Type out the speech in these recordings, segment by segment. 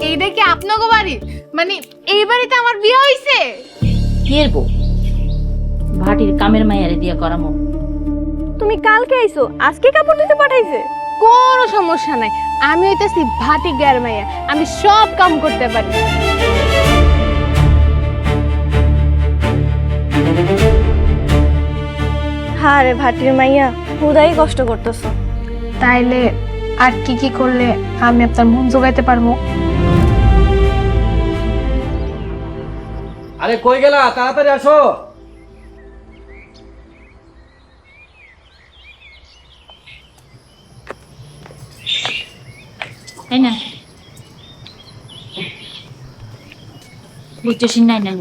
এইটা কি আপনার বাড়ি? মানে এই বাড়িতে আমার বিয়ে হইছে? কিয়ের বউ? ভাটির কামের মাইয়ারে দিয়া করামো। তুমি কালকে আইছো, আজকে কাপড় দিতে পাঠাইছে? কোনো সমস্যা নাই, আমি হইতেছি ভাটি গায়ের মাইয়া, আমি সব কাম করতে পারি। হ্যাঁ রে ভাটির মাইয়া, হুদাই কষ্ট করতেছো। তাইলে আর কি কি করলে আমি আপনার মন জোগাইতে পারবো? আরে কই গেলা, তাড়াতাড়ি আসো। তাই না? বুঝছিস নাই না?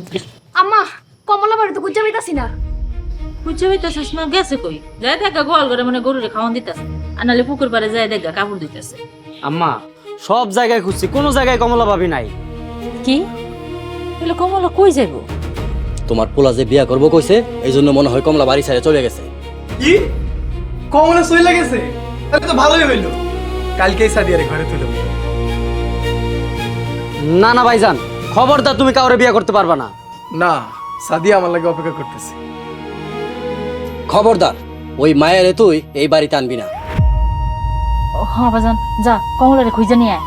আম্মা, কমলা বাড়ি তো খুঁজে পাইতাছি না। বুঝতে পারতেছিস না? গেছে কই? যাই দেখা গোয়াল করে মানে গরুরে খাওয়ান দিতেছে, আর নাহলে পুকুর পাড়ে যাই দেখা কাপড় দিতেছে। আম্মা, সব জায়গায় খুঁজছি, কোনো জায়গায় কমলা ভাবি নাই। কি? তাহলে কমলা কই যাইবো? তোমার পোলা যে বিয়া করবো কইছে, এই জন্য মনে হয় কমলা বাড়ি ছেড়ে চলে গেছে। কি কমলা চলে গেছে? তাহলে তো ভালোই হইলো, কালকেই সাদিয়ারে ঘরে তুলো। না না ভাইজান, খবরদার তুমি কাউরে বিয়ে করতে পারবা না। না, সাদিয়া আমার লাগে অপেক্ষা করতেছে। খবরদার, ওই মায়ের তুই এই বাড়িতে আনবি না। হ্যাঁ বাজান, যা কমলারে খুঁজে নিয়ে আয়।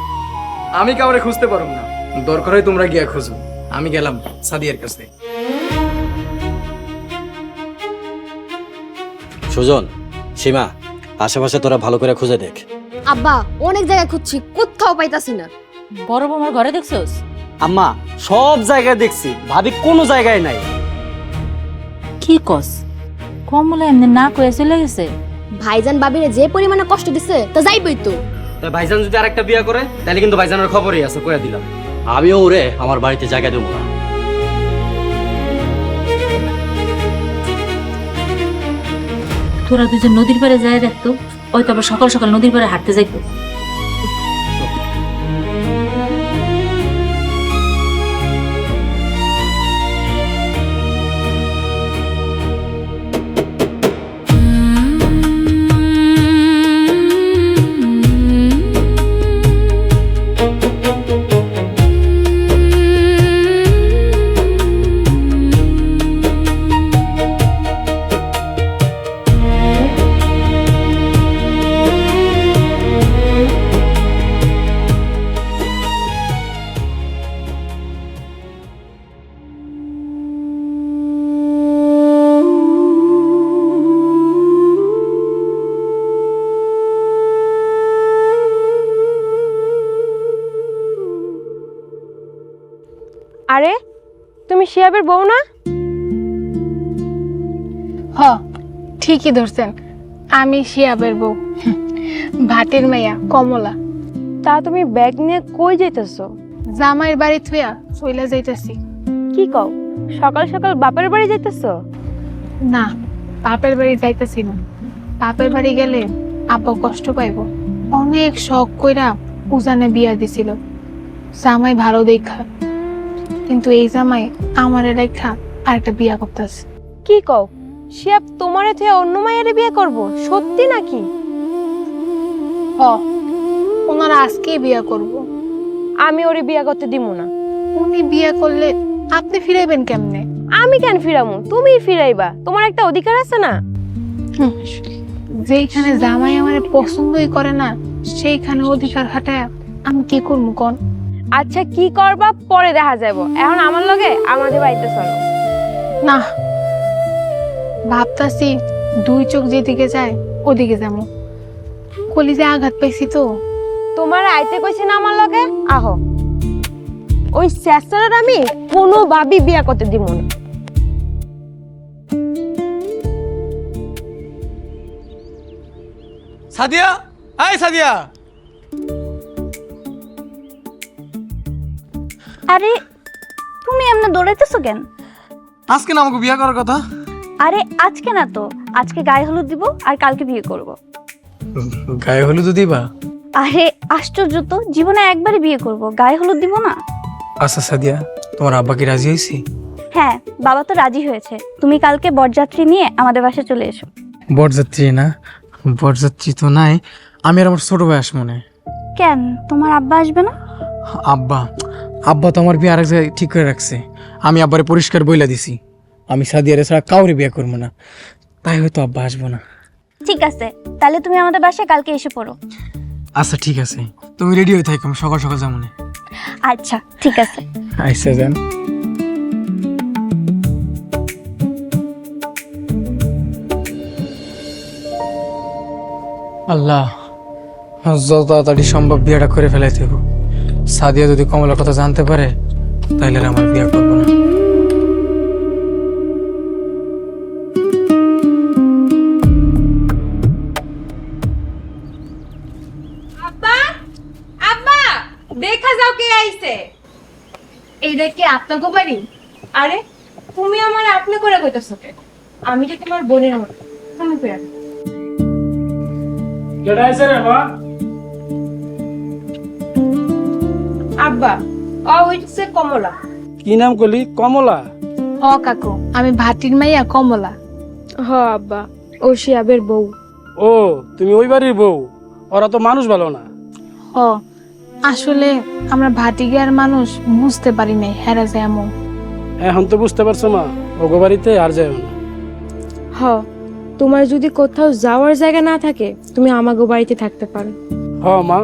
আমি কাউরে খুঁজতে পারব না, দরকার হয় তোমরা গিয়া খুঁজো। আমি গেলাম সাদিয়ার কাছে। সুজন, সীমা, আশেপাশে তোরা ভালো করে খুঁজে দেখ। আব্বা, অনেক জায়গায় খুঁজছি, কোথাও পাইতাছি না। বড় বৌমার ঘরে দেখছোস? আম্মা, সব জায়গায় দেখছি, ভাবি কোনো জায়গায় নাই। কি কস? কমলা এমনি না কয়ে চলে গেছে? ভাইজান বাবিরে যে পরিমাণে কষ্ট দিছে তা যাইবই তো। তাই ভাইজান যদি আরেকটা বিয়ে করে, তাহলে কিন্তু ভাইজানের খবরই আছে, কইয়া দিলাম। আমিও ওরে আমার বাড়িতে জায়গা দেবো না। তোরা দুজন নদীর পাড়ে যায় দেখতো, ওই তো আবার সকাল সকাল নদীর পাড়ে হাঁটতে যাইতো। আরে, তুমি শিয়াবের বউ না? হ, ঠিকই ধরছেন, আমি শিয়াবের বউ, ভাটির মাইয়া কমলা। তা তুমি ব্যাগ নিয়ে কই যাইতেছো? জামাইয়ের বাড়ি থুয়া চইলা যাইতেছি। কি কও, সকাল সকাল বাপের বাড়ি যাইতেছো? না, বাপের বাড়ি যাইতেছি না। বাপের বাড়ি গেলে আব্বা কষ্ট পাইব। অনেক শখ কইরা উজানে বিয়া দিছিল, জামাই ভালো দেখা, কিন্তু এই জামাই আমারে রেখা আরেকটা বিয়া করতেছে। কি কও, শিয়াব তোমারে থেকে অন্য মায়েরে বিয়ে করব? সত্যি নাকি? হ, ওনারা আজকেই বিয়া করব। আমি ওরে বিয়ে করতে দিব না। উনি বিয়া করলে আপনি ফিরাইবেন কেমনে? আমি কেন ফিরামু? তুমিই ফিরাইবা, তোমার একটা অধিকার আছে না? যেইখানে জামাই আমারে পছন্দই করে না, সেইখানে অধিকার খাটায় আমি কি করবো কোন? আচ্ছা, কি করবা পরে দেখা যাবো, এখন আমার লগে আমাদের বাড়িতে চলো। না, ভাবতাছি দুই চোখ যেদিকে যায় ওদিকে যাবো। কলিজে আঘাত পাইছি তো। তোমার আইতে কইছি না আমার লগে, আহো। ওই স্যাসরার আমি কোনো ভাবি বিয়া করতে দিব না। সাদিয়া, আয় সাদিয়া। আরে তুমি এমনি দৌড়াইতেছো কেন? আজকে না আমাকে বিয়ে করার কথা। আরে আজকে না তো, আজকে গায়ে হলুদ দিব আর কালকে বিয়ে করব। গায়ে হলুদ দিবা? আরে আশ্চর্য তো, জীবনে একবারই বিয়ে করব, গায়ে হলুদ দিব না? আচ্ছা সাদিয়া, তোমার আব্বা কি রাজি হয়েছি? হ্যাঁ, বাবা তো রাজি হয়েছে। তুমি কালকে বরযাত্রী নিয়ে আমাদের বাসায় চলে এসো। বরযাত্রী না, বরযাত্রী তো নাই, আমি আর আমার ছোট ভাই আসবো মনে হয়। কেন, তোমার আব্বা আসবে না? আব্বা আব্বা তো আমার বিয়ে আরেক জায়গায় ঠিক করে রাখছে। আমি আব্বারে পরিষ্কার বইলা দিছি আমি সাদিয়ারে ছাড়া কাউরে বিয়ে করবো না, তাই হয়তো আব্বা আসবো না। ঠিক আছে, তাহলে তুমি আমাদের বাসায় কালকে এসে পড়ো। আচ্ছা ঠিক আছে, তুমি রেডি হয়ে থাকো, আমি সকাল সকাল যাবো না। আচ্ছা ঠিক আছে। আচ্ছা যান। আল্লাহ, যত তাড়াতাড়ি সম্ভব বিয়েটা করে ফেলাইতে হবে। সাদিয়া যদি কমলার কথা জানতে পারে তাহলে আর আমার বিয়ে করবো না। আব্বা, আব্বা, দেখা যাও কে আইছে। এইটা কি আপনাকে বাড়ি? আরে তুমি আমার আপনি করে কইতাছো কে? আমি তো তোমার বোনের মতো। তুমি কই আছো? আব্বা, ও হইছে কমলা। কি নাম করলি? কমলা? হ কাকু, আমি ভাটির মাইয়া কমলা। হ আব্বা, ও শিয়াবের বউ। ও, তুমি ওই বাড়ির বউ? ওরা তো মানুষ ভালো না। হ, আসলে আমরা ভাটিগার মানুষ বুঝতে পারি নাই হেরা যায় এমন। এখন তো বুঝতে পারছো মা, ওগো বাড়িতে আর যাও না। হ, তোমার যদি কোথাও যাওয়ার জায়গা না থাকে তুমি আমাগো বাড়িতে থাকতে পারো। হ মা,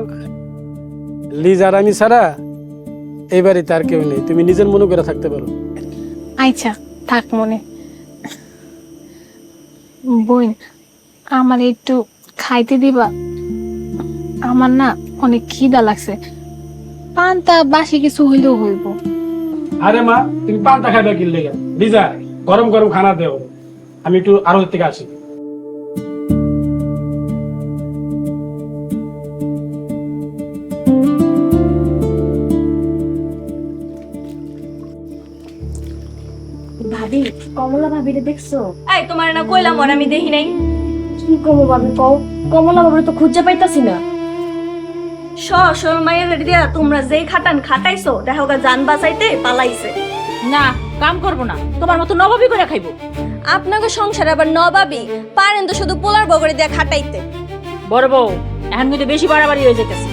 লিজার আমি ছাড়া এই বাড়িতে আর কেউ নেই, তুমি নিজের মনে করে থাকতে পারো। আচ্ছা থাক মনে। বোন, আমার একটু খাইতে দিবা? আমার না অনেক খিদা লাগছে, পান্তা বাসি কিছু হইলেও হইব। আরে মা, তুমি পান্তা খাইবা কি লেগে? লিজা, গরম গরম খানা দেও, আমি একটু আরো থেকে আসি। ভাবি, কমলা ভাবিরে দেখছো? এই তোমার না কইলাম আর আমি দেখি নাই। কি করবো ভাবি কও? কমলা ভাবিরে তো খুঁজে পাইতাছি না। মাইয়া দিয়া তোমরা যেই খাটান খাটাইছো, দেখো গা জান বাঁচাইতে পালাইছে। না, কাম করবো না, তোমার মতো নবাবী করে খাইবো। আপনাকে সংসার আবার নবাবি পারেন তো শুধু পোলার বগরে দিয়া খাটাইতে। বড় বউ, এখন কিন্তু বেশি বাড়াবাড়ি হয়ে যেতেছে।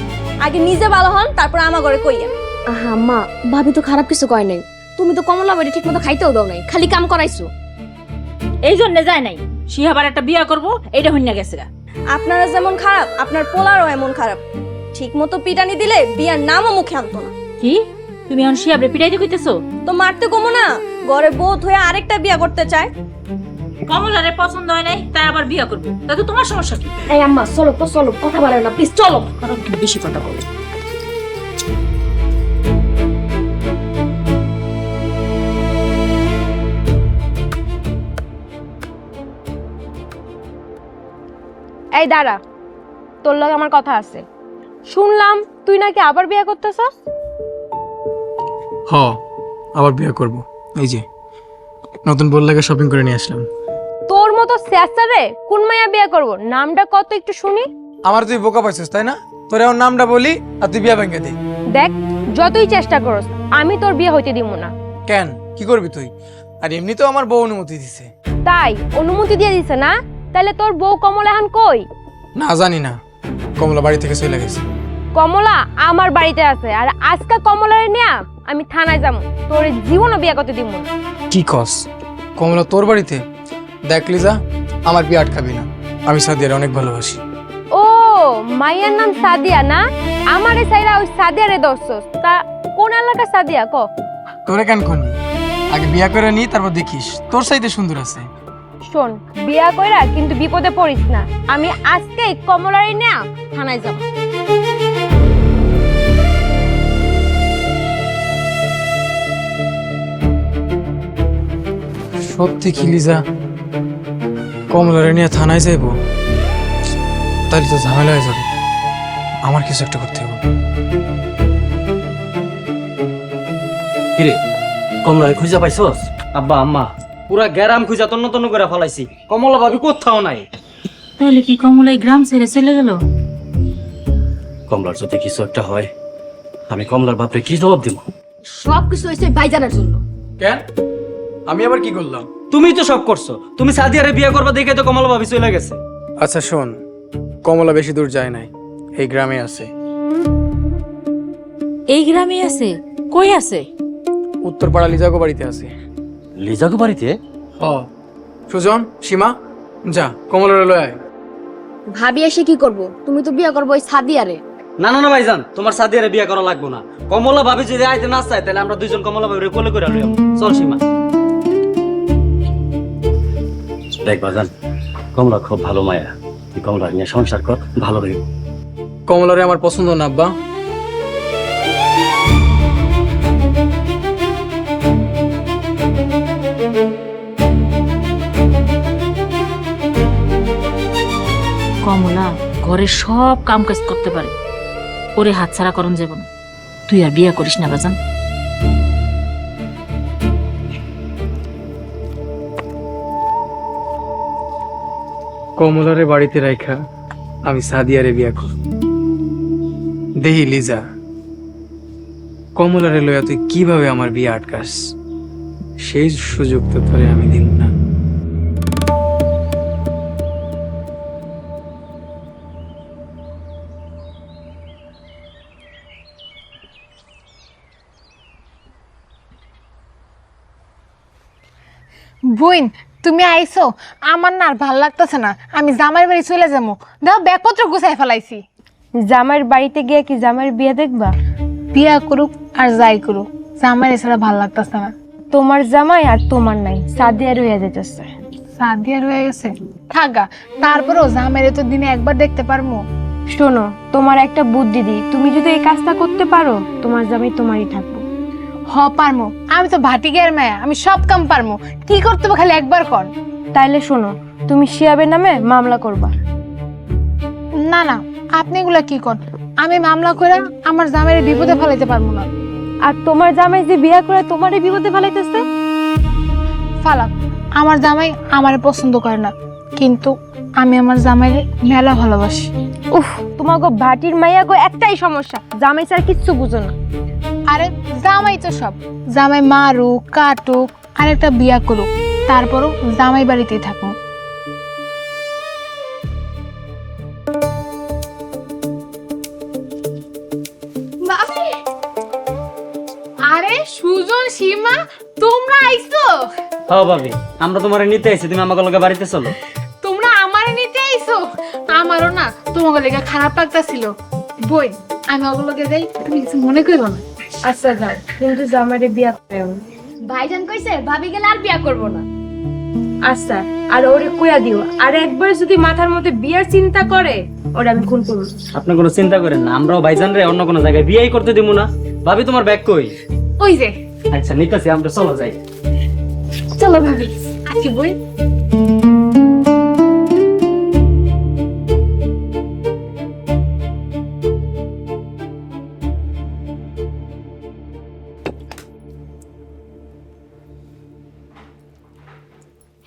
আগে নিজে ভালো হন, তারপর আমা ঘরে কইয়া। আহা মা, ভাবি তো খারাপ কিছু কয় নাই। তুমি তো কমলা বাড়ি ঠিক মতো খাইতেও দাও নাই, খালি কাম করাইছো। এই জন্য যায় নাই, শিহাবার একটা বিয়া করবো, এইটা হইনা গেছে গা। আপনারা যেমন খারাপ, আপনার পোলারও এমন খারাপ। ঠিক মতো পিটানি দিলে বিয়ার নামও মুখে আনতো না। কি তুমি এখন শিহাবরে পিটাইতে কইতেছো? তো মারতে কমো না, ঘরে বউ হয়ে আরেকটা বিয়া করতে চায়। কমলারে পছন্দ হয় নাই, তাই আবার বিয়া করবো, তাতে তোমার সমস্যা কি? এই আম্মা চলো তো, চলো, কথা বলে না প্লিজ, চলো। কারণ তুমি বেশি কথা বলো। এই দাঁড়া, তোর লগে আমার কথা আছে। শুনলাম তুই নাকি আবার বিয়ে করতেছস। হ, আবার বিয়ে করব। এই যে নতুন বল লাগে শপিং করে নিয়ে আসলাম। তোর মতো স্যাসারে কোন মাইয়া বিয়ে করব? নামটা কত একটু শুনি। আমার তুই বোকা পাইছিস তাই না? তোর এখন নামটা বলি আর তুই বিয়ে ভেঙে দে। দেখ, যতই চেষ্টা করস আমি তোর বিয়ে হইতে দিব না। কেন, কি করবি তুই? আর এমনি তো আমার বউ অনুমতি দিছে। তাই অনুমতি দিয়ে দিছে না? তাহলে তোর বউ কমলা এখন কই? না জানি না, কমলা বাড়ি থেকে চলে গেছে। কমলা আমার বাড়িতে আছে, আর আজকে কমলারে নিয়া আমি থানায় যাবো। তোর জীবনও বিয়ে করতে দিব না। কি কস? কমলা তোর বাড়িতে? দেখ লিজা, আমার বিয়ে আটকাবি না, আমি সাদিয়ারে অনেক ভালোবাসি। ও, মাইয়ার নাম সাদিয়া না? আমারে সাইরা ওই সাদিয়ারে দোষস। তা কোন এলাকার সাদিয়া ক? তোরে কেন কোন? আগে বিয়ে করে নি, তারপর দেখিস তোর সাইতে সুন্দর আছে। শোন, বিয়া কইরা কিন্তু বিপদে পড়িস না। আমি আজকেই কমলারে নিয়া থানায় যাব। সত্যি কি লিজা কমলারে নিয়ে থানায় যাইব? তাহলে তো ঝামেলা হয়ে যাবে, আমার কিছু একটা করতে হবে। কিরে, কমলারে খুঁজা পাইছস? আব্বা আম্মা পুরা গ্যারাম খুঁজা তন্ন তন্ন করে ফলাইছি, কমলা ভাবি কোথাও নাই। তাহলে কি কমলা এই গ্রাম ছেড়ে চলে গেল? কমলার যদি কিছু একটা হয়, আমি কমলার বাপরে কি জবাব দিব? সবকিছু হয়েছে ভাইজানের জন্য। কেন? আমি আবার কি করলাম? তুমিই তো সব করছো। তুমি সাদিয়ারে বিয়ে করবা দেখে তো কমলা ভাবি চলে গেছে। আচ্ছা শোন, কমলা বেশি দূর যায় নাই, এই গ্রামে আছে। এই গ্রামে আছে? কই আছে? উত্তরপাড়া লিজাগো বাড়িতে আছে। লিজাগো বাড়িতে? সুজন, সীমা, যা কমলারে লয় আয়। ভাবি এসে কি করব? তুমি তো বিয়ে করবো ওই সাদিয়ারে। না না না ভাইজান, তোমার সাদিয়ারে বিয়ে করা লাগবে না। কমলা ভাবি যদি আইতে না চায় তাহলে আমরা দুইজন কমলা ভাবিরে কোলে করে লইব। চল সীমা। দেখ বাজান, কমলা খুব ভালো মায়া, তুই কমলা নিয়ে সংসার কর, ভালো রইব। কমলারে আমার পছন্দ না আব্বা। কমলা ঘরের সব কাম কাজ করতে পারে, ওরে হাতছাড়া করন যাব না। তুই আর বিয়ে করিস না বাজান। কমলারে বাড়িতে রাইখা আমি সাদিয়ারে বিয়া করব। দেহি লিজা, কমলারে লইয়া তুই কিভাবে আমার বিয়ে আটকাস? সেই সুযোগ তো তোরে আমি দিব না। বোন, তুমি আইছো? আমার না আর ভাল লাগতেছে না, আমি জামাই বাড়ি চলে যাবো। দাও ব্যাগপত্র গুছাই ফেলাইছি। জামাইয়ের বাড়িতে গিয়ে কি জামাইয়ের বিয়ে দেখবা? বিয়া করুক আর যাই করুক, জামাই ছাড়া ভাল লাগতেছে না। তোমার জামাই আর তোমার নাই, সাদিয়ার হয়ে যেতেছে। সাদিয়া রয়ে গেছে থাকা, তারপরেও জামাইরে তো দিনে একবার দেখতে পারবো। শোনো, তোমার একটা বুদ্ধি দিই, তুমি যদি এই কাজটা করতে পারো তোমার জামাই তোমারই থাকবো। হ পারমো, আমি তো ভাটিকের মায়া, আমি সব কাম পারমো। কি করতে হবে খালি একবার কর। তাইলে শোনো, তুমি শিয়াবের নামে মামলা করবা। না না, আপনি এগুলা কি কর? আমি মামলা করে আমার জামাইরে বিপদে ফেলাইতে পারবো না। আর তোমার জামাই যে বিয়ে করে তোমারই বিপদে ফেলাইতেছে। ফালাক, আমার জামাই আমারে পছন্দ করে না, কিন্তু আমি আমার জামাইরে মেলা ভালোবাসি। উফ, তোমাকে ভাটির মাইয়া গো একটাই সমস্যা, জামাই ছাড়া কিচ্ছু বুঝো না। আরে জামাই তো সব, জামাই মারুক কাটুক আর একটা বিয়া করুক, তারপরও জামাই বাড়িতেই থাকবো। আরে সুজন, সীমা, তোমরা আইছো? হ্যাঁ ভাবি, আমরা তোমারে নিতে আইছি, তুমি আমাকে লগে বাড়িতে চলো। তোমরা আমারে নিতে আইছো? আমারও না তোমাকে লেগে খারাপ লাগতাছিল। বই, আমি ওগুলোকে যাই, তুমি কিছু মনে করো না। আচ্ছা যাও, কিন্তু জামাইরে বিয়া করো। ভাইজান কইছে ভাবি গেলে আর বিয়া করব না। আচ্ছা, আর ওরে কইয়া দিও, আর একবার যদি মাথার মধ্যে বিয়ার চিন্তা করে ওরে আমি খুন করব। আপনি কোনো চিন্তা করেন না, আমরাও ভাইজান রে অন্য কোনো জায়গায় বিয়েই করতে দিব না। ভাবি তোমার ব্যাগ কই? ওই যে। আচ্ছা নিতেছি, আমরা চলো যাই। চলো ভাবি, আসি বই।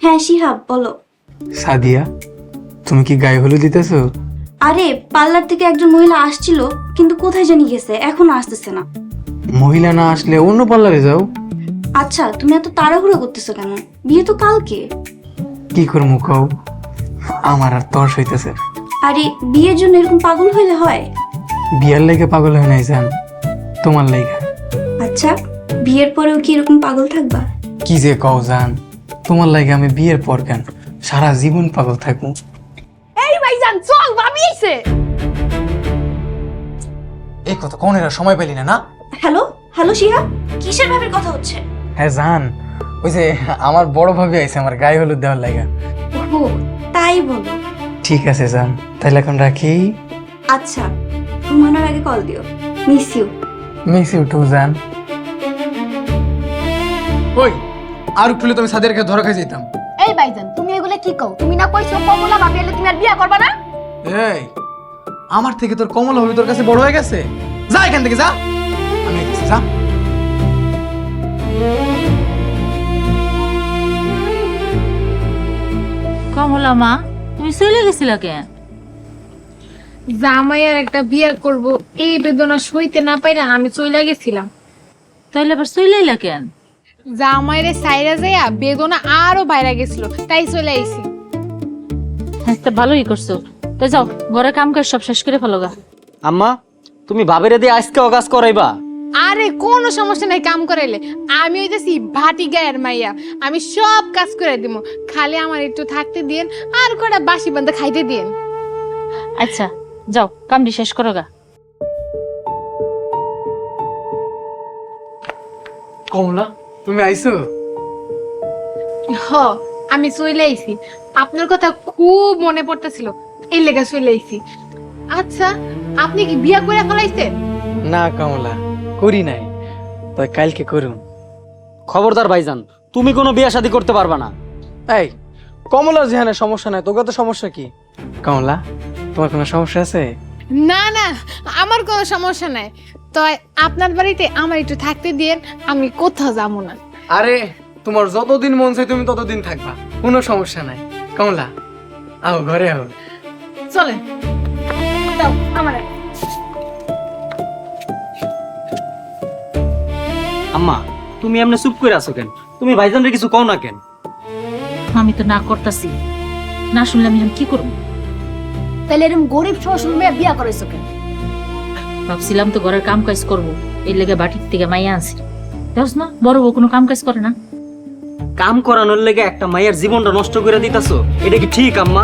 হ্যাঁ শিহাব, বলো। সাদিয়া, তুমি কি গায়ে হলুদ দিতেছো? আরে পার্লার থেকে একজন মহিলা আসছিল, কিন্তু কোথায় জানি গেছে, এখনো আসতেছে না। মহিলা না আসলে অন্য পার্লারে যাও। আচ্ছা, তুমি এত তাড়াহুড়ো করতেছো কেন? বিয়ে তো কালকে। কি করবো কও, আমার আর তর্স হইতেছে। আরে বিয়ের জন্য এরকম পাগল হইলে হয়? বিয়ার লেগে পাগল হয় নাই জান, তোমার লেগে। আচ্ছা, বিয়ের পরেও কি এরকম পাগল থাকবা? কি যে কও জান, তোমার লাগে আমি বিয়ের পর কেন সারা জীবন পাগল থাকবো। এই ভাইজান চল, ভাবি আইছে। এই কথা কোনেরা সময় পেলি না না? হ্যালো হ্যালো শিহাব, কিসের ভাবে কথা হচ্ছে? হ্যাঁ জান, ওই যে আমার বড় ভাবি আইছে আমার গায়ে হলুদ দেওয়ার লাগা। ও তাই বলো। ঠিক আছে জান, তাহলে এখন রাখি। আচ্ছা, ঘুমানোর আগে কল দিও। Miss you. Miss you too জান। ওই আর একটু হলে তুমি সাদিয়ারকে ধরা খাই যেতাম। এই ভাইজান, তুমি এগুলা কি কও? তুমি না কইছো কমলা ভাবি এলে তুমি আর বিয়া করবা না? এই আমার থেকে তোর কমলা ভাবি তোর কাছে বড় হয়ে গেছে, যা এখান থেকে যা। আমি দেখছি, যা। কমলা মা, তুমি চলে গেছিলা কেন? জামাইয়ের একটা বিয়া করব, এই বেদনা সইতে না পাইরা আমি চলে গেছিলাম। তাইলে আবার চলে এলা কেন? জামাইরে সাইরা যাইয়া বেদনা আরো বাইরে গেছিল, তাই চলে আইছি। হ্যাঁ, তা ভালোই করছো। তা যাও, ঘরে কাম কাজ সব শেষ করে ফেলো গা। আম্মা তুমি বাবেরে দিয়ে আজকেও কাজ করাইবা? আরে কোনো সমস্যা নাই কাম করাইলে, আমি হইতেছি ভাটি গায়ের মাইয়া, আমি সব কাজ করে দিব, খালি আমার একটু থাকতে দিন আর কটা বাসি বান্ধা খাইতে দিন। আচ্ছা যাও, কামটি শেষ করো গা। কমলা তুমি আইছো? হ, আমি চলে আইছি, আপনার কথা খুব মনে পড়তেছিল, এই লেগে চলে আইছি। আচ্ছা, আপনি কি বিয়া করে ফেলাইছেন? না কমলা, করি নাই, তাই কালকে করুন। খবরদার ভাইজান, তুমি কোনো বিয়ে শাদী করতে পারবা না। এই কমলার যেখানে সমস্যা নাই, তোকে তো সমস্যা কি? কমলা, তোমার কোনো সমস্যা আছে? না না, আমার কোনো সমস্যা নাই, তো আপনার বাড়িতে আমার একটু থাকতে দিন, আমি কোথাও যাবো না। আরে তোমার যতদিন মন চাই তুমি ততদিন থাকবা, কোনো সমস্যা নাই। কমলা আও, ঘরে আও। চলেন, দাও আমার। আম্মা তুমি এমনি চুপ করে আছো কেন? তুমি ভাইজানরে কিছু কও না কেন? আমি তো না করতেছি, না শুনলে আমি এখন কি করবো? তাহলে এরকম গরিব শ্বশুর মেয়ে বিয়া করেছো কেন? ভাবছিলাম তো ঘরের কাম কাজ করবো, এর লেগে বাটির থেকে মাইয়া আনছি। দেখছ না, বড় বউ কোনো কাম কাজ করে না। কাম করানোর লেগে একটা মায়ের জীবনটা নষ্ট করে দিতাছো, এটা কি ঠিক আম্মা?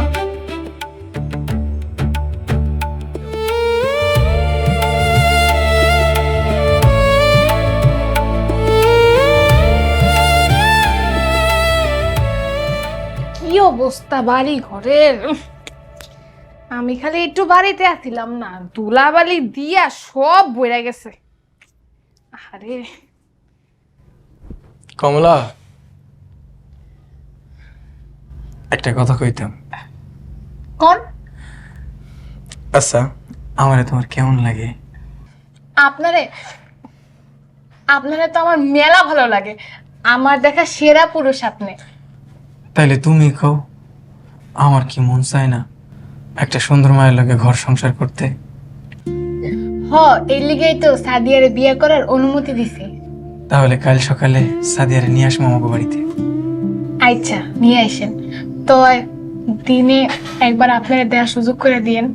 কি অবস্থা বাড়ি ঘরের, আমি খালি একটু বাড়িতে আসছিলাম না, ধুলাবালি দিয়া সব বইরা গেছে। আরে কমলা, একটা কথা কইতাম। কোন? আচ্ছা, আমারে তোমার কেমন লাগে? আপনারে আপনারে তো আমার মেলা ভালো লাগে, আমার দেখা সেরা পুরুষ আপনি। তাইলে তুমি কও, আমার কি মন চায় না একটা সুন্দর মায়ের লগে ঘর সংসার করতে? হ, এই লিগেই তো সাদিয়ারে বিয়ে করার অনুমতি দিছি। তাহলে কাল সকালে সাদিয়ারে নিয়ে আসবো আমাকে বাড়িতে। আচ্ছা, নিয়ে আসেন, তো দিনে একবার আপনারা দেওয়ার সুযোগ করে দিয়েন।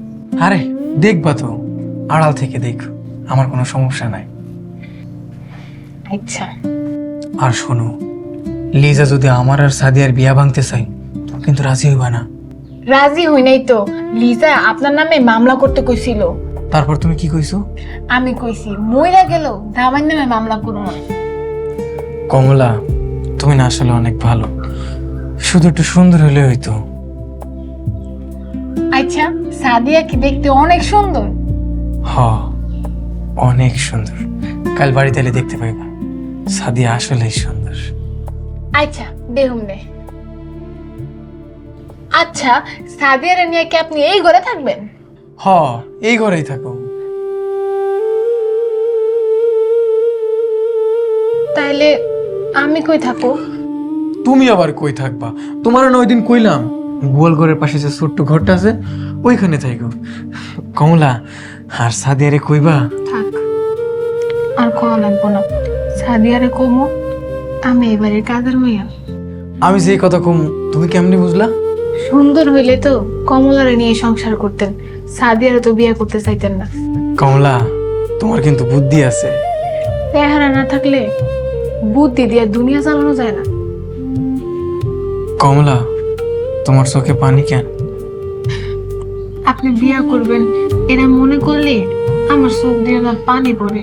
আরে দেখবা তো, আড়াল থেকে দেখো, আমার কোনো সমস্যা নাই। আচ্ছা, আর শোনো, লিজা যদি আমার আর সাদিয়ার বিয়া ভাঙতে চাই, তুমি কিন্তু রাজি হইবা না। রাজি হই নাই তো, লিজা আপনার নামে মামলা করতে কইছিল। তারপর তুমি কি কইছো? আমি কইছি মইরা গেল দামার নামে মামলা করব। কমলা, তুমি না আসলে অনেক ভালো, শুধু একটু সুন্দর হলে হইতো। আচ্ছা, সাদিয়া কি দেখতে অনেক সুন্দর? হ, অনেক সুন্দর। কাল বাড়িতে এলে দেখতে পাইবা, সাদিয়া আসলেই সুন্দর। আচ্ছা, দেখুন নে। আচ্ছা, সাদিয়ারে নিয়ে কি আপনি এই ঘরে থাকবেন? হ, এই ঘরেই থাকো। তাইলে আমি কই থাকো? তুমি আবার কই থাকবা? তোমার না ওই দিন কইলাম, গোয়াল ঘরের পাশে যে ছোট্ট ঘরটা আছে ওইখানে থাকো। কমলা, আর সাদিয়ারে কইবা? থাক, আর কোয়া লাগবো না। সাদিয়ারে কমো আমি এবারে কাজের মেয়ে। আমি যেই কথা কম, তুমি কেমনি বুঝলা? সুন্দর হইলে তো কমলারে নিয়ে সংসার করতেন, সাদিয়ারে তো বিয়ে করতে চাইতেন না। কমলা, তোমার কিন্তু বুদ্ধি আছে। চেহারা না থাকলে বুদ্ধি দিয়ে দুনিয়া চালানো যায় না। কমলা, তোমার চোখে পানি কেন? আপনি বিয়ে করবেন এরা মনে করলে আমার চোখ দিয়ে না পানি পড়ে।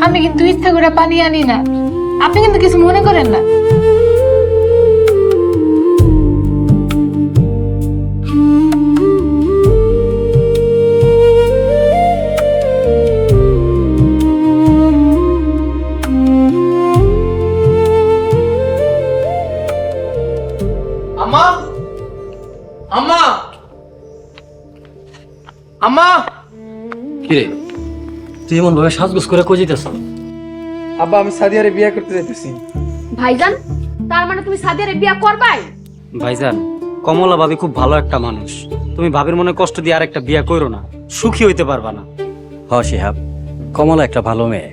আমি কিন্তু ইচ্ছা করে পানি আনি না, আপনি কিন্তু কিছু মনে করেন না। আম্মা, আম্মা, আম্মা। কিরে, তুই এমন ভাবে সাজগোজ করে কই যেতেছ? আব্বা, আমি সাদিয়ারে বিয়ে করতে যাইতেছি। ভাইজান, তার মানে তুমি সাদিয়ারে বিয়া করবাই? ভাইজান, কমলা ভাবি খুব ভালো একটা মানুষ, তুমি ভাবির মনে কষ্ট দিয়ে আর একটা বিয়া করো না, সুখী হইতে পারবা না। হ শিহাব, কমলা একটা ভালো মেয়ে,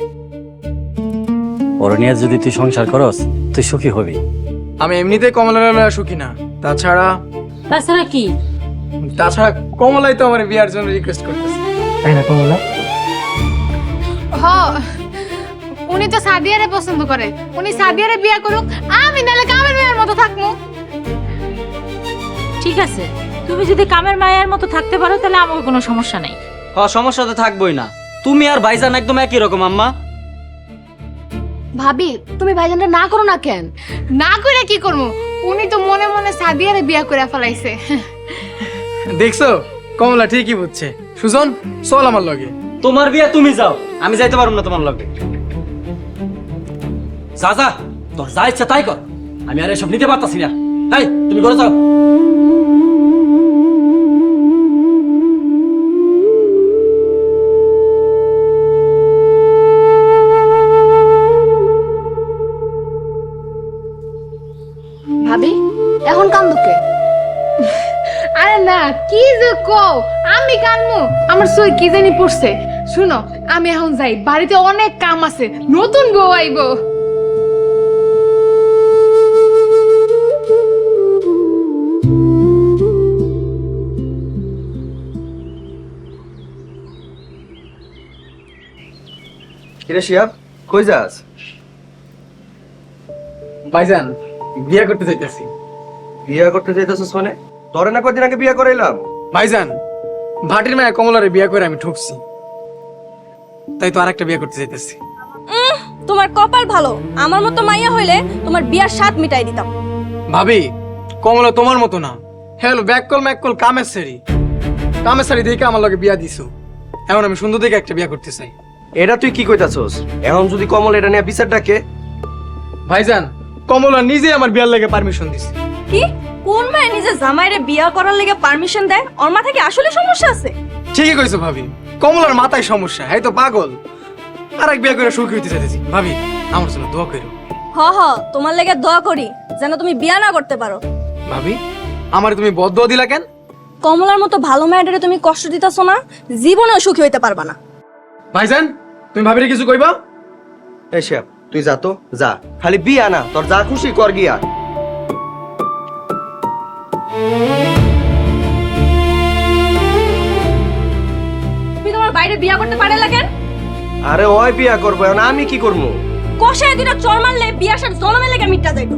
ও ওর নিয়ে যদি তুই সংসার করস তুই সুখী হবি। আমি এমনিতেই কমলার সুখী না, তাছাড়া তাছাড়া কমলাই তো আমার বিয়ার জন্য রিকোয়েস্ট করতেছে, তাই না কমলা? হ, উনি তো সাদিয়ারে পছন্দ করে, উনি সাদিয়ারে বিয়া করুক, আমি নালে কামের মেয়ের মতো থাকবো। ঠিক আছে, তুমি যদি কামের মায়ের মতো থাকতে পারো তাহলে আমার কোনো সমস্যা নেই। সমস্যা তো থাকবোই না। তুমি আর ভাইজান একদম একই রকম আম্মা। ভাবি তুমি ভাইজানটা না করো না কেন? না করে কি করবো, উনি তো মনে মনে সাদিয়ারে বিয়া করে ফেলাইছে। দেখছো কমলা ঠিকই বুঝছে। সুজন চল আমার লগে। তোমার বিয়ে তুমি যাও, আমি যাইতে পারবো না তোমার লগে। যা যা, তোর যা ইচ্ছা তাই কর, আমি আর এসব নিতে পারতাছি না। তাই তুমি করে যাও। ভাবি এখন কান্দুকে? আরে না, কি যে কও, আমি কানমু? আমার সই কি জানি পড়ছে। শুনো, আমি এখন যাই, বাড়িতে অনেক কাম আছে, নতুন বউ আইবো। কিরে শিয়াব, কই যাস? ভাইজান বিয়ে করতে চাইতেছি। বিয়া করতে চাইতেছিস মানে? তোরে না কয়দিন আগে বিয়া করাইলাম। ভাইজান ভাটির মায়া কমলারে বিয়ে করে আমি ঠকছি, তাই তো আরেকটা বিয়ে করতে চাইতেছি। তোমার কপাল ভালো, আমার মতো মাইয়া হইলে তোমার বিয়ার স্বাদ মিটাই দিতাম। ভাবি কমলা তোমার মতো না, হ্যালো ব্যাককল ম্যাককল কামের সারি দেখে আমার লগে বিয়া দিছো। এখন আমি সুন্দর দেখে একটা বিয়ে করতে চাই। এটা তুই কি কইতাছস? এখন যদি কমল এটা নিয়ে বিচার ডাকে? ভাইজান কমলা নিজে আমার বিয়ার লেগে পারমিশন দিছে। কি কোন ভাই নিজে জামাইরে বিয়া করার লাগি পারমিশন দেয়? ওর মাথায় কি আসলে সমস্যা আছে? ঠিকই কইছো ভাবি, কমলার মাথায় সমস্যা, হ্যাঁ তো পাগল। আর এক বিয়ে করে সুখী হইতে চাইতেছি। ভাবি আমার জন্য দোয়া করো। হ হ, তোমার লেগে দোয়া করি যেন তুমি বিয়া না করতে পারো। ভাবি আমার তুমি বদদোয়া দিলা কেন? কমলার মতো ভালো মেয়েটারে তুমি কষ্ট দিতেছো না, জীবনেও সুখী হইতে পারবা না। ভাইজান তুমি ভাবিরে কিছু কইবা? এই শিয়াব তুই যা তো, যা, খালি বিয়া না, তোর যা খুশি কর গিয়া। তুমি তোমার বাইরে বিয়া করতে পারে লাগেন? আরে ওই বিয়া করবো, এখন আমি কি করবো? কষায় দুটো চর মারলে বিয়ার সাথে জনমে লেগে মিটটা যাইতো।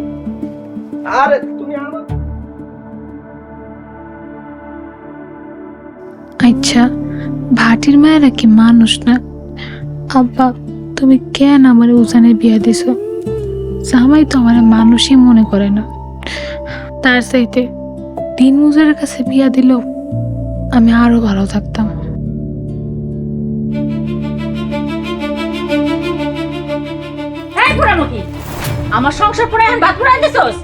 আরে তুমি আমার আচ্ছা, ভাটির মায়েরা কি মানুষ না? আব্বা তুমি কেন আমার উজানে বিয়া দিছো? জামাই তো আমার মানুষই মনে করে না। তার চাইতে দিন মজুরের কাছে বিয়া দিল আমি আরো ভালো থাকতাম। এই পোড়ামুখী, আমার সংসার পরে এখন ভাত পুরাই দিছস?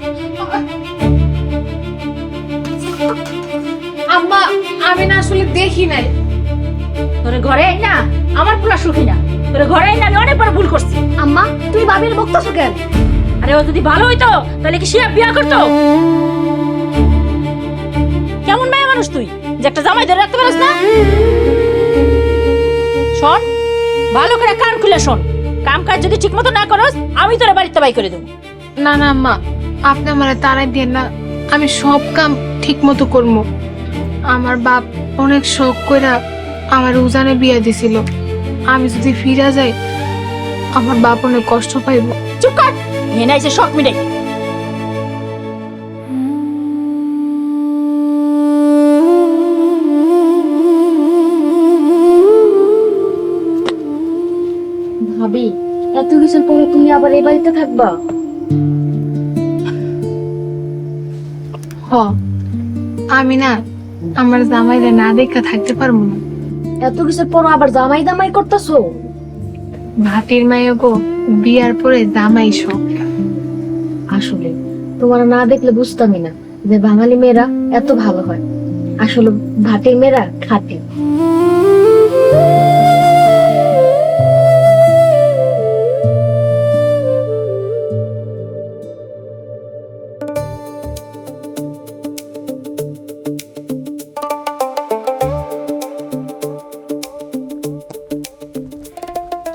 আম্মা আমি না আসলে দেখি নাই। তোরে ঘরে আই না আমার পোলা সুখী না, তোরে ঘরে আই না আমি অনেক বড় ভুল করছি। আম্মা তুমি ভাবির বকতাছো কেন? আরে ও যদি ভালো হইতো তাহলে কি সে বিয়া করতো? কেমন মেয়ে মানুষ তুই যে একটা জামাই ধরে রাখতে পারিস না? শোন, ভালো করে কান খুলে শোন, কাম কাজ যদি ঠিক মতো না করস আমি তোরে বাড়িতে বাই করে দেবো। না না আম্মা, আপনি আমার তাড়াই দিয়ে না, আমি সব কাম ঠিক মতো করবো। আমার বাপ অনেক শখ কইরা আমার উজানে বিয়া দিছিল, আমি যদি ফিরা যাই আমার বাপ অনেক কষ্ট পাইব। চুপ কর, নিয়ে নাইছে শখ মিটাই। ভাবি এত কিছুর পরে তুমি আবার এই বাড়িতে থাকবা? হ, আমি না আমার জামাইরে না দেখা থাকতে পারবো না। এত কিছুর পর আবার জামাই দামাই করতেছো? ভাটির মাইয়া গো, বিয়ার পরে জামাই শখ। আসলে তোমার না দেখলে বুঝতামই না যে বাঙালি মেয়েরা এত ভালো হয়। আসলে ভাটের মেয়েরা খাঁটি।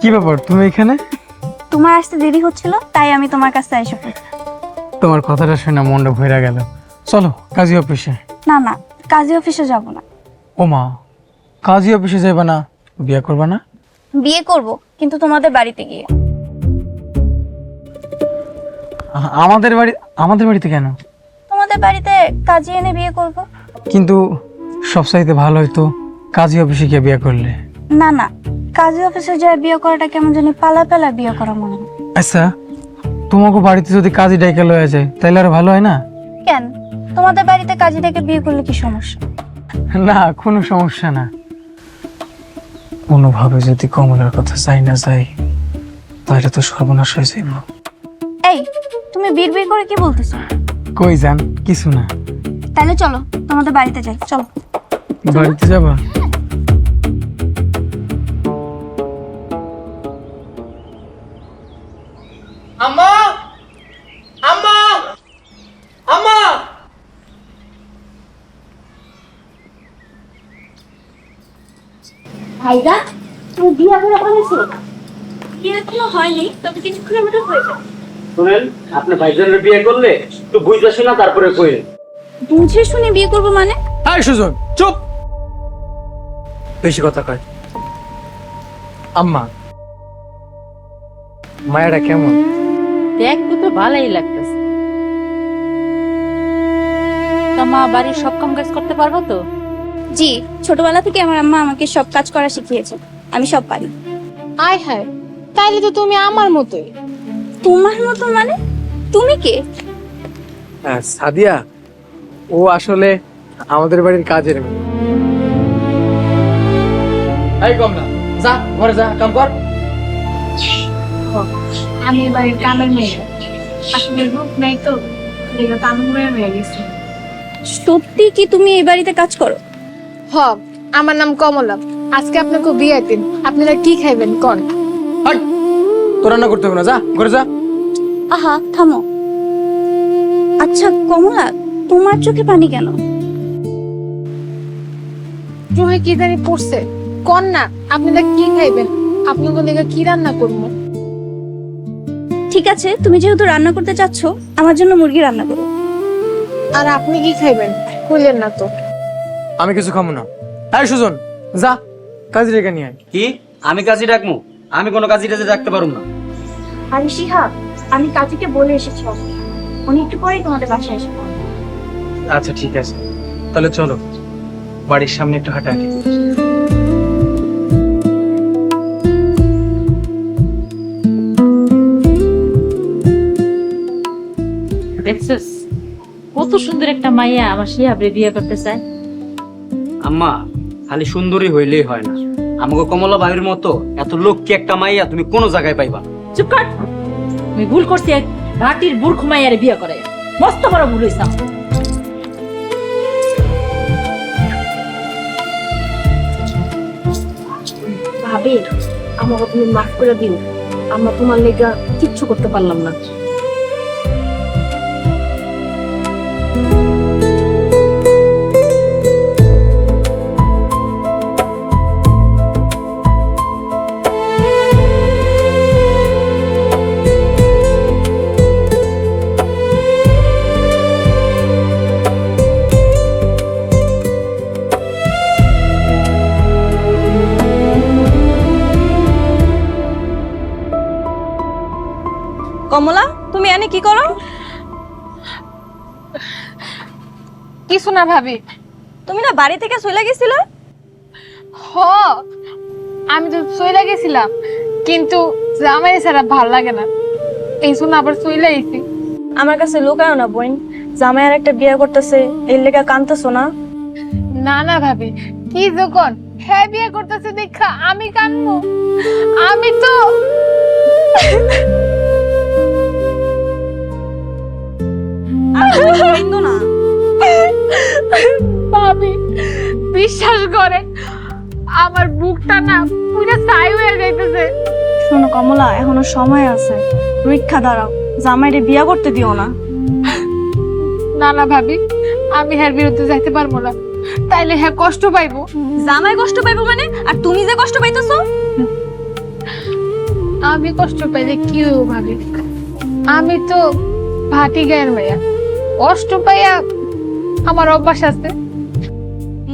কি ব্যাপার তুমি এখানে? তোমার আসতে দেরি হচ্ছিল তাই আমি তোমার কাছে এসে পড়ছি। তোমার কথাটা শুনে মনটা ভরে গেল। চলো কাজী অফিসে। না না, কাজী অফিসে যাব না। ও মা, কাজী অফিসে যাইবা না? বিয়ে করবা না? বিয়ে করব, কিন্তু তোমাদের বাড়িতে গিয়ে। আমাদের বাড়িতে কেন? তোমাদের বাড়িতে কাজী এনে বিয়ে করব। কিন্তু সবচাইতে ভালো হইতো কাজী অফিসে গিয়ে বিয়ে করলে। না না, কাজী অফিসে যায় বিয়ে করাটা কেমন জানি পালা পালা বিয়ে করা মনে হয়। আচ্ছা, তোমাকে বাড়িতে যদি কাজী ডাইকা লয়ে যায় তাইলে আর ভালো হয় না? কেন, তোমাদের বাড়িতে কাজী ডেকে বিয়ে করলে কি সমস্যা? না, কোনো সমস্যা না। কোনোভাবে যদি কমলার কথা চাই না যাই তাহলে তো সর্বনাশ হয়ে যাইব। এই, তুমি বিড়বিড় করে কি বলতেছো? কই যান? কিছু না। তাহলে চলো তোমাদের বাড়িতে যাই, চলো। বাড়িতে যাবা? আম্মা, আম্মা, আম্মা। ভাইরা তুমি বিয়া করে ফেলেছো? বিয়ে এখনো হয়নি, তবে কিছুক্ষণের মধ্যে হয়ে যাবে। শুনেন, আপনি ভাইজানের বিয়ে করলে একটু বুঝতে শোনা তারপরে কইলেন। বুঝে শুনে বিয়ে করবো মানে? এই সুজন, চুপ! বেশি কথা কয়। আম্মা, মায়েরা কেমন? দেখতে তো ভালোই লাগতেছে। তা মা বাড়ির সব কাম কাজ করতে পারবো তো? জি, ছোটবেলা থেকে আমার আম্মা আমাকে সব কাজ করা শিখিয়েছে, আমি সব পারি। আয় হায়, তাইলে তো তুমি আমার মতোই। তোমার মতো মানে? তুমি কে? সাদিয়া, ও আসলে আমাদের বাড়ির কাজের মেয়ে। এই কমলা, যা ঘরে যা, কাম কর। আমি এবারের কামের মেয়ে, আসলে রূপ নাই তো, দেখে কামের মেয়ে হয়ে গেছি। সত্যি কি তুমি এই বাড়িতে কাজ করো? হ, আমার নাম কমলা। আজকে আপনাকে বিয়ে দিন, আপনারা কি খাইবেন কোন? হাট, তোর রান্না করতে হবে না, যা ঘরে যা। আহা থামো। আচ্ছা কমলা, তোমার চোখে পানি কেন? চোখে কি জানি পড়ছে। কোন না, আপনারা কি খাইবেন? আপনাকে দেখে কি রান্না করবো? ঠিক আছে, তুমি যেহেতু রান্না করতে চাচ্ছ, আমার জন্য মুরগি রান্না করো। আর আপনি কি খাইবেন? কইলেন না তো। আমি কিছু খাবো না। এই সুজন, যা কাজী রেখে নিয়ে আয়। কি? আমি কাজী ডাকমু? আমি কোনো কাজী টাজী ডাকতে পারুম না। আরে শিহাব, আমি কাজীকে বলে এসেছি, উনি একটু পরেই তোমাদের বাসায় এসে পড়বে। আচ্ছা ঠিক আছে, তাহলে চলো বাড়ির সামনে একটু হাঁটাহাঁটি। দেখছিস কত সুন্দর একটা মাইয়া আমার শিহাবরে বিয়ে করতে চায়। আম্মা, খালি সুন্দরী হইলেই হয় না, আমাকে কমলা বাড়ির মতো এত লক্ষ্মী একটা মাইয়া তুমি কোনো জায়গায় পাইবা না। চুপ কর, আমি ভুল করছি, এক ভাটির বুড়খু মাইয়ারে বিয়ে করে। মস্ত বড় ভুল হইছে আমার। ভাবি, আমাকে তুমি মাফ করে দিও, আমরা তোমার লেগা কিচ্ছু করতে পারলাম না। কমলা, তুমি এনে কি করো? কিছু না ভাবি। তুমি না বাড়ি থেকে চলে গেছিলে? হ, আমি তো চইলা গেছিলাম, কিন্তু জামাই ছাড়া ভাল লাগে না, এই জন্য আবার চইলা আইছি। আমার কাছে লুকায়ও না বোন, জামাইয়ের একটা বিয়ে করতেছে, এর লেগা কাঁদতেছো না? না না ভাবি, কি যখন হ্যাঁ বিয়ে করতেছে দেখা আমি কানবো? আমি তো না ভাবি, বিশ্বাস করে আমার বুকটা না পুরো ছাই হয়ে যাইতেছে। শোনো কমলা, এখনো সময় আছে, পরীক্ষা দাঁড়াও, জামাইরে বিয়ে করতে দিও না। না না ভাবি, আমি হ্যার বিরুদ্ধে যাইতে পারবো না, তাইলে হ্যাঁ কষ্ট পাইবো। জামাই কষ্ট পাইবো মানে? আর তুমি যে কষ্ট পাইতেছো? আমি কষ্ট পাইলে কি হইব ভাবি? আমি তো ভাটি গায়ের ভাইয়া, কষ্ট পাইয়া আমার অভ্যাস আছে।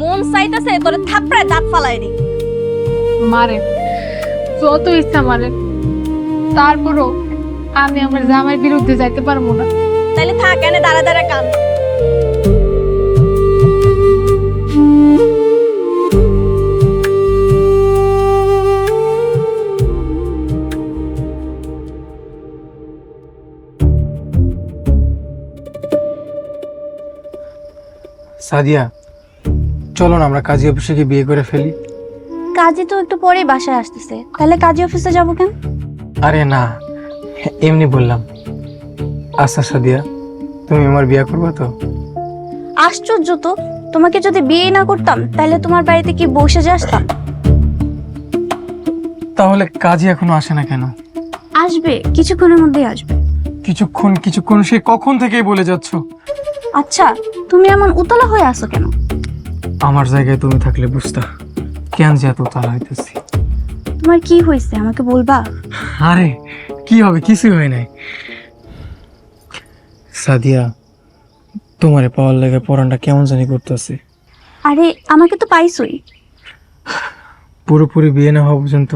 মন চাইতেছে তোরে থাপড়ায় দাঁত ফালাই দি। মারে যত ইচ্ছা মারে, তারপরও আমি আমার জামাইয়ের বিরুদ্ধে যাইতে পারবো না। তাইলে থাক এনে দাঁড়া দাঁড়া কান। সাদিয়া, চলো না আমরা কাজী অফিসে গিয়ে বিয়ে করে ফেলি। কাজী তো একটু পরেই বাসায় আসতেছে, তাহলে কাজী অফিসে যাবো কেন? আরে না, এমনি বললাম। আচ্ছা সাদিয়া, তুমি আমার বিয়ে করবে তো? আশ্চর্য তো, তোমাকে যদি বিয়ে না করতাম তাহলে তোমার বাড়িতে কি বসে যে আসতাম? তাহলে কাজী এখনো আসে না কেন? আসবে, কিছুক্ষণের মধ্যেই আসবে। কিছুক্ষণ সে কখন থেকেই বলে যাচ্ছ। আচ্ছা, তুমি এমন উতলা হয়ে আসো কেন? আমার জায়গায় তুমি থাকলে বুঝতা কেন যে এত উতলা হইতেছি। তোমার কি হয়েছে আমাকে বলবা? আরে কি হবে, কিছু হয় নাই। সাদিয়া, তোমারে পাওয়ার লাগে পরানটা কেমন জানি করতেছে। আরে আমাকে তো পাইছই। পুরোপুরি বিয়ে না হওয়া পর্যন্ত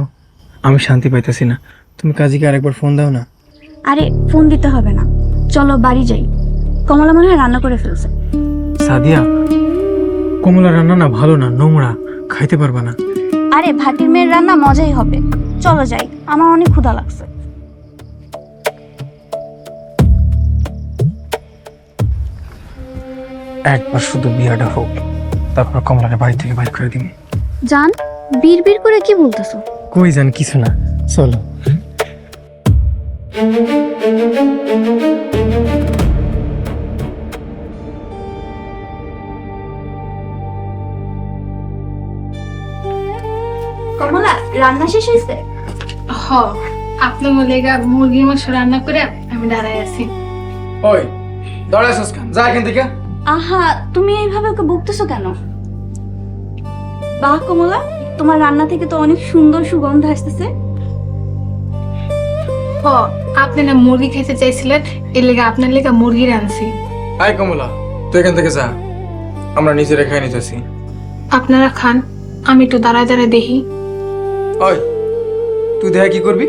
আমি শান্তি পাইতেছি না। তুমি কাজীকে আরেকবার ফোন দাও না। আরে ফোন দিতে হবে না, চলো বাড়ি যাই। কমলা মনে হয় রান্না করে ফেলছে। সাদিয়া, কমলা রান্না না ভালো না, নোংরা, খাইতে পারবা না। আরে ভাটির মেয়ের রান্না মজাই হবে, চলো যাই, আমার অনেক ক্ষুধা লাগছে। একবার শুধু বিয়েটা হোক, তারপর কমলাকে বাড়ি থেকে বাইর করে দিন। জান, বিড় করে কি বলতেছো? কই জান, কিছু না, চলো। কমলা, রান্না শেষ হয়েছে? হ, আপনার মলেগা মুরগির মাংস রান্না করে আমি দাঁড়ায় আছি। ওই দাঁড়াইছস কেন? যা এখান থেকে। আহা, তুমি এইভাবে ওকে বকতেছো কেন? বাহ কমলা, তোমার রান্না থেকে তো অনেক সুন্দর সুগন্ধ আসতেছে। হ, আপনি না মুরগি খেতে চাইছিলেন, এর লেগে আপনার লেগে মুরগি রাঁধছি। আয় কমলা, তুই এখান থেকে যা, আমরা নিজেরা খাই নিতেছি। আপনারা খান, আমি একটু দাঁড়ায় দাঁড়ায় দেখি। ওই তুই দেখা কি করবি?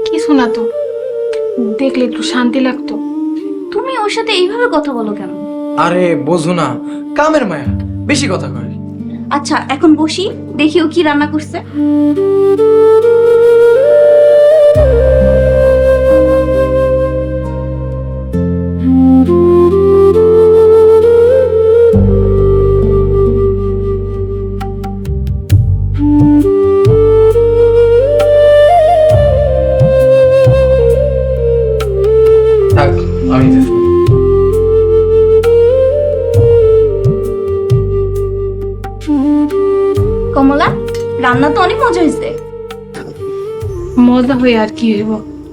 কিছু না তো, দেখলে একটু শান্তি লাগতো। তুমি ওর সাথে এইভাবে কথা বলো কেন? আরে বোঝো না, কামের মায়া, বেশি কথা কয়। আচ্ছা এখন বসি, দেখি ও কি রান্না করছে। থাক, আমি দেখি। কমলা, রান্না তো অনেক মজা হয়েছে। মজা হয়ে আর কি হইব,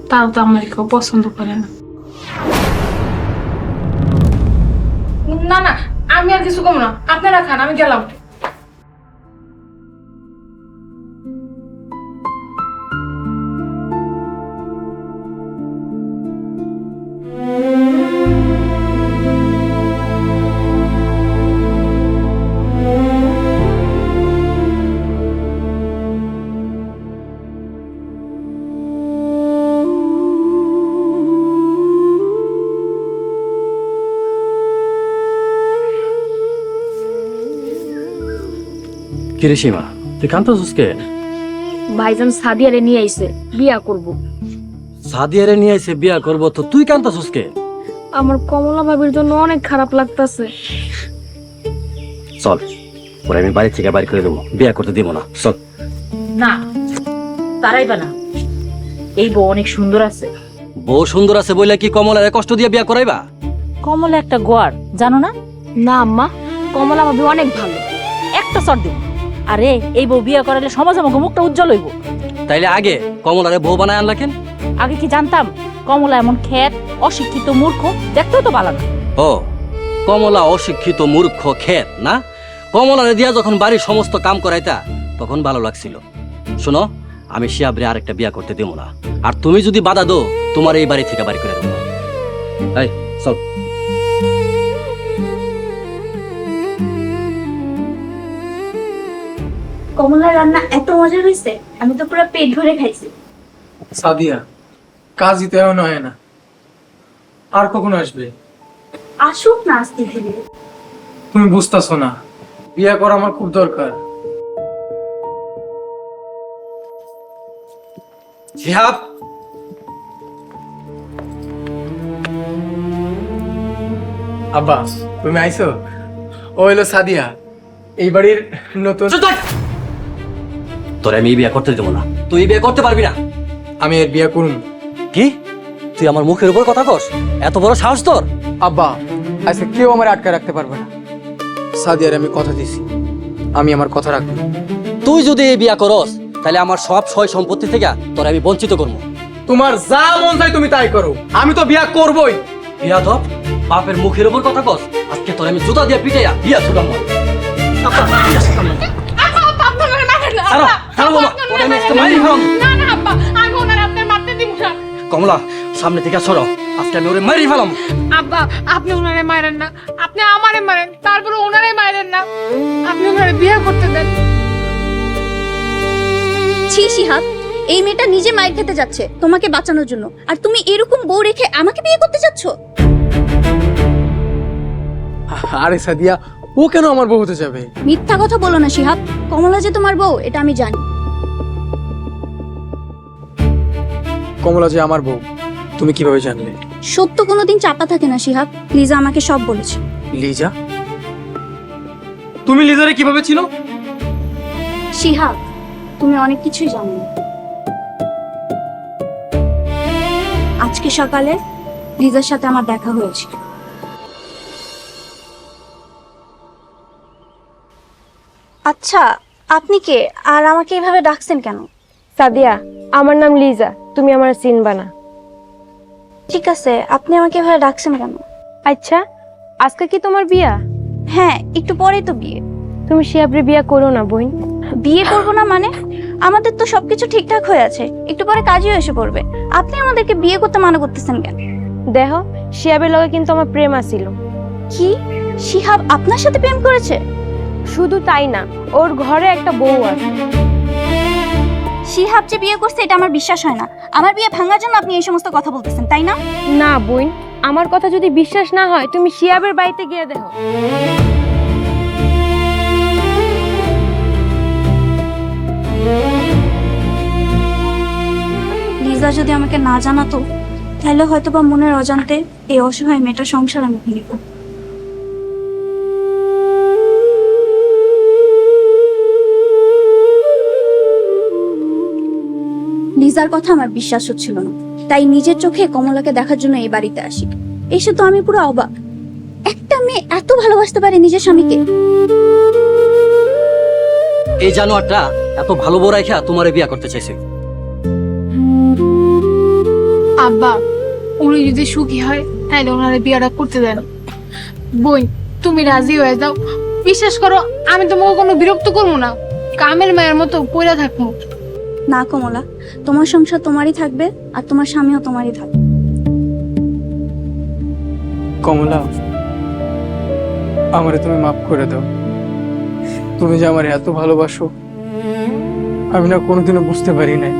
তাও তো আমার কেউ পছন্দ করে না। না না, আমি আর কিছু কম না, আপনারা খান, আমি গেলাম। কিরে সীমা, তুই কান্দছিস কে? ভাইজান সাদিয়ারে নিয়ে আইছে, বিয়া করব। সাদিয়ারে নিয়ে এসে বিয়া করবো তো তুই কান্দছিস কে? আমার কমলা ভাবির জন্য অনেক খারাপ লাগতাছে। চল, ওরে আমি বাড়ি থেকে বাইর করে দেবো, বিয়া করতে দিব না, চল। না, তারাইবা না, এই বউ অনেক সুন্দর আছে। বউ সুন্দর আছে বলে কি কমলারে কষ্ট দিয়ে বিয়া করাইবা? কমলা একটা গোয়ার, জানো না? না আম্মা, কমলা ভাবি অনেক ভালো, একটা চট দিব। আরে এই বউ বিয়া করালে সমাজ আমাকে মুখটা উজ্জ্বল হইব। তাইলে আগে কমলারে বউ বানায় আনলা কেন? আগে কি জানতাম কমলা এমন খ্যাত, অশিক্ষিত, মূর্খ, দেখতেও তো ভালো না। ও, কমলা অশিক্ষিত, মূর্খ, খেত না? কমলারে দিয়া যখন বাড়ির সমস্ত কাম করাইতা তখন ভালো লাগছিল। শোনো, আমি শিয়াবরে আরেকটা বিয়া করতে দেবো না। আর তুমি যদি বাধা দো, তোমার এই বাড়ি থেকে বাড়ি করে দেবো। এই চল। কমলার রান্না এত মজা হয়েছে, আমি তো পুরো পেট ভরে খাইছি। সাদিয়া, কাজই তো এমন হয় না, আর কখনো আসবে? আসুক না আস্তে ধীরে। তুমি বুঝতেছো না, বিয়ে করা আমার খুব দরকার। শিহাব, আব্বা তুমি আইছো? ও হইলো সাদিয়া, এই বাড়ির নতুন। তোরে আমি এই বিয়া করতে দেবো না। তুই এই বিয়ে করতে পারবি না। আমি এর বিয়ে করুন। কি? তুই আমার মুখের উপর কথা কস? এত বড় সাহস তোর? আব্বা, আজকে কেউ আমার আটকে রাখতে পারবে না। সাদিয়ার আমি কথা দিছি, আমি আমার কথা রাখবো। তুই যদি এই বিয়া করস, তাহলে আমার সব সয় সম্পত্তি থেকে তোর আমি বঞ্চিত করবো। তোমার যা মন চাই তুমি তাই করো, আমি তো বিয়া করবই। বিয়া তো বাপের মুখের উপর কথা কস, আজকে তোর আমি জুতা দিয়ে পিটাইয়া বিয়া ছুটাম। কমলা, সামনে থেকে সরো, আজকে আমি ওরে মারি ফেলাম। আব্বা, আপনি ওনারে মারেন না, আপনি আমারে মারেন, তারপরে ওনারে মারেন না, আপনি ওনারে বিয়ে করতে দেন। ছি শিহাব, এই মেয়েটা নিজে মায়ের খেতে যাচ্ছে তোমাকে বাঁচানোর জন্য, আর তুমি এরকম বউ রেখে আমাকে বিয়ে করতে যাচ্ছ? আরে সাদিয়া, ও কেন আমার বউ হতে যাবে? মিথ্যা কথা বলো না শিহাব, কমলা যে তোমার বউ এটা আমি জানি। কমলা যে আমার বউ তুমি কিভাবে জানলে? সত্য কোনোদিন চাপা থাকে না শিহাব, লিজা আমাকে সব বলেছে। লিজা? তুমি লিজারে কিভাবে চিনো? শিহাব, তুমি অনেক কিছুই জানো না। আজকে সকালে লিজার সাথে আমার দেখা হয়েছে। আচ্ছা, আপনি কে আর আমাকে এভাবে ডাকছেন কেন? সাদিয়া, আমার নাম লিজা, তুমি আমার চিনবা না। ঠিক আছে, আপনি আমাকে এভাবে ডাকছেন কেন? আচ্ছা, আজকে কি তোমার বিয়া? হ্যাঁ, একটু পরেই তো বিয়ে। তুমি শিয়াবরে বিয়া করো না বোন। বিয়ে করবো না মানে? আমাদের তো সবকিছু ঠিকঠাক হয়ে আছে, একটু পরে কাজও এসে পড়বে। আপনি আমাদেরকে বিয়ে করতে মানা করতেছেন কেন? দেখো, শিয়াবের লগে কিন্তু আমার প্রেম আছিল। কি? শিহাব আপনার সাথে প্রেম করেছে? শুধু তাই না, ওর ঘরে একটা বউ আছে। শিহাব যে বিয়ে করছে এটা আমার বিশ্বাস হয় না। আমার বিয়ে ভাঙার জন্য আপনি এই সমস্ত কথা বলতেছেন, তাই না? না বোন, আমার কথা যদি বিশ্বাস না হয় তুমি শিয়াবের বাড়িতে গিয়ে দেখো। লিজা যদি আমাকে না জানাতো, তাহলে হয়তো বা মনের অজান্তে এই অসহায় মেয়েটার সংসার আমি ভেঙে ফেলতাম। লিজার কথা আমার বিশ্বাস হচ্ছিল না, তাই নিজের চোখে কমলাকে দেখার জন্য এই বাড়িতে আসি। এসে তো আমি পুরো অবাক, একটা মেয়ে এত ভালোবাসতে পারে নিজের স্বামীকে। এই জানোয়ারটা এত ভালো বউ রাখা তোমারে বিয়া করতে চাইছে। আব্বা, উনি যদি সুখী হয় তাহলে ওনারে বিয়েটা করতে দেন। বোন, তুমি রাজি হয়ে যাও, বিশ্বাস করো আমি তোমাকে কোনো বিরক্ত করবো না, কামের মায়ের মতো পয়রা থাকবো। না কমলা, তোমার সংসার তোমারই থাকবে, আর তোমার স্বামীও তোমারই থাকবে। কমলা, আমারে তুমি মাফ করে দাও। তুমি যে আমার এত ভালোবাসো আমি না কোনোদিনও বুঝতে পারি নাই।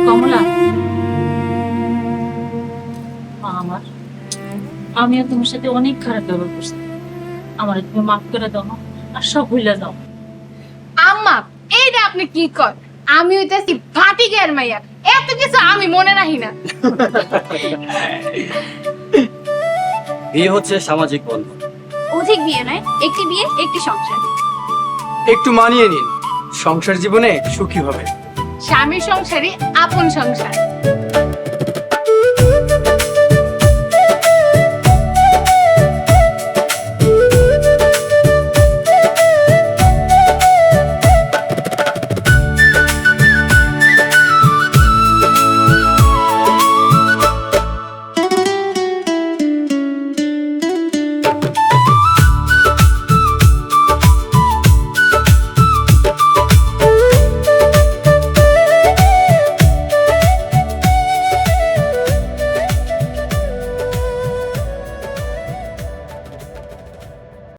কমলা, মা আমার, আমিও তোমার সাথে অনেক খারাপ ব্যবহার করছি, আমার তুমি মাফ করে দাও না, আর সব ভুলে যাও। আম্মা, এইটা আপনি কি কর? আমি হইতেছি ফাটি গের মাইয়া, এত কিছু আমি মনে রাখি না। বিয়ে হচ্ছে সামাজিক বন্ধন। অধিক বিয়ে নয়, একটি বিয়ে একটি সংসার। একটু মানিয়ে নিন, সংসার জীবনে সুখী হবে। স্বামীর সংসারই আপন সংসার।